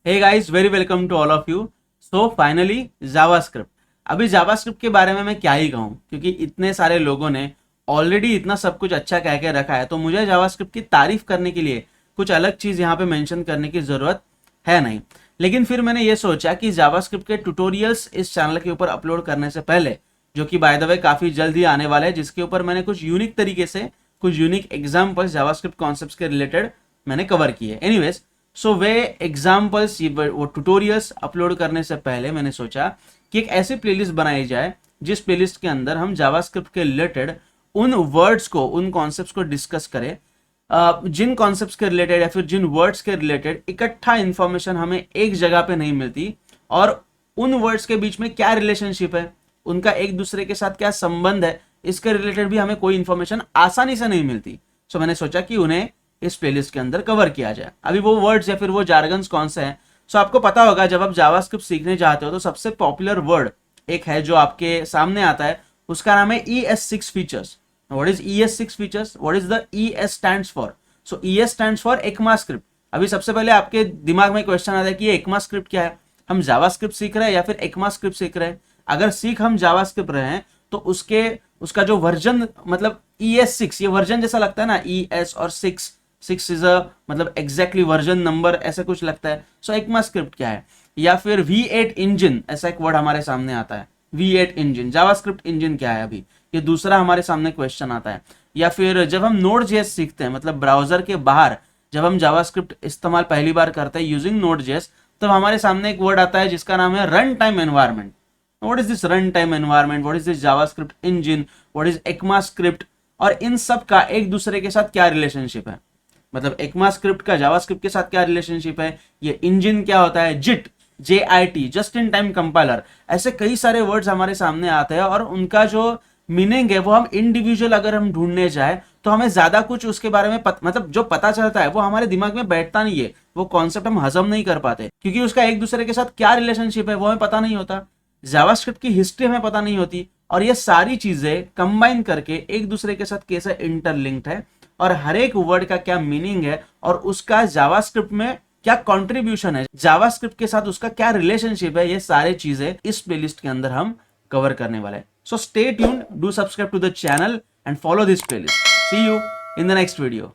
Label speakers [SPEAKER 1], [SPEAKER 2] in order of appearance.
[SPEAKER 1] Hey guys, very welcome to all of you. So finally JavaScript. अभी JavaScript के बारे में मैं क्या ही कहूँ, क्योंकि इतने सारे लोगों ने ऑलरेडी इतना सब कुछ अच्छा कह के रखा है, तो मुझे जावास्क्रिप्ट की तारीफ करने के लिए कुछ अलग चीज यहाँ पे मेंशन करने की जरूरत है नहीं। लेकिन फिर मैंने ये सोचा कि जावास्क्रिप्ट के ट्यूटोरियल्स इस चैनल के ऊपर अपलोड करने से पहले, जो कि बाय द वे काफी जल्द ही आने वाला है, जिसके ऊपर मैंने कुछ यूनिक तरीके से कुछ यूनिक एग्जाम्पल्स जावास्क्रिप्ट कॉन्सेप्ट्स के रिलेटेड मैंने कवर किए। एनीवेज, सो वे एग्जाम्पल्स, वो ट्यूटोरियल्स अपलोड करने से पहले मैंने सोचा कि एक ऐसी प्लेलिस्ट बनाई जाए जिस प्लेलिस्ट के अंदर हम जावास्क्रिप्ट के रिलेटेड उन वर्ड्स को, उन कॉन्सेप्ट्स को डिस्कस करें, जिन कॉन्सेप्ट्स के रिलेटेड या फिर जिन वर्ड्स के रिलेटेड इकट्ठा इंफॉर्मेशन हमें एक जगह पे नहीं मिलती, और उन वर्ड्स के बीच में क्या रिलेशनशिप है, उनका एक दूसरे के साथ क्या संबंध है, इसके रिलेटेड भी हमें कोई इंफॉर्मेशन आसानी से नहीं मिलती। सो मैंने सोचा कि उन्हें इस प्लेलिस्ट के अंदर कवर किया जाए। अभी वो वर्ड्स या फिर वो जार्गन्स कौन से हैं? सो आपको पता होगा, जब आप जावास्क्रिप्ट सीखने चाहते हो तो सबसे पॉपुलर वर्ड एक है जो आपके सामने आता है, उसका नाम है ES6 features. What is ES6 features? What is the ES stands for? So ES stands for ECMAScript। अभी सबसे पहले आपके दिमाग में क्वेश्चन आता है कि ये ECMAScript क्या है? हम जावास्क्रिप्ट सीख रहे हैं या फिर ECMAScript सीख रहे हैं? अगर सीख हम जावास्क्रिप्ट रहे हैं तो उसका जो वर्जन, मतलब ES6, ये वर्जन जैसा लगता है ना, ES और 6 इज अ मतलब एग्जैक्टली वर्जन नंबर, ऐसा कुछ लगता है। सो ECMAScript क्या है? या फिर V8 इंजन, ऐसा एक वर्ड हमारे सामने आता है, V8 इंजन। जावास्क्रिप्ट इंजन क्या है? अभी ये दूसरा हमारे सामने क्वेश्चन आता है। या फिर जब हम Node.js सीखते हैं, मतलब ब्राउजर के बाहर जब हम जावास्क्रिप्ट इस्तेमाल पहली बार करते हैं यूजिंग Node.js, तब हमारे सामने एक वर्ड आता है जिसका नाम है run time environment. What is this runtime environment? What is this JavaScript engine? What is ECMAScript? और इन सब का एक दूसरे के साथ क्या रिलेशनशिप है? मतलब ECMAScript का JavaScript के साथ क्या रिलेशनशिप है? ये इंजन क्या होता है? JIT, JIT, just in time compiler. ऐसे कई सारे वर्ड्स हमारे सामने आते हैं, और उनका जो मीनिंग है वो हम इंडिविजुअल अगर हम ढूंढने जाए तो हमें ज्यादा कुछ उसके बारे में मतलब जो पता चलता है वो हमारे दिमाग में बैठता नहीं है, वो कॉन्सेप्ट हम हजम नहीं कर पाते, क्योंकि उसका एक दूसरे के साथ क्या रिलेशनशिप है वो हमें पता नहीं होता। जावास्क्रिप्ट की हिस्ट्री हमें पता नहीं होती, और ये सारी चीजें कंबाइन करके एक दूसरे के साथ कैसे इंटरलिंक्ड है, और हर एक वर्ड का क्या मीनिंग है, और उसका जावास्क्रिप्ट में क्या कंट्रीब्यूशन है, जावास्क्रिप्ट के साथ उसका क्या रिलेशनशिप है, ये सारी चीजें इस प्लेलिस्ट के अंदर हम कवर करने वाले हैं। So stay tuned, do subscribe to the channel and follow this playlist. See you in the next video.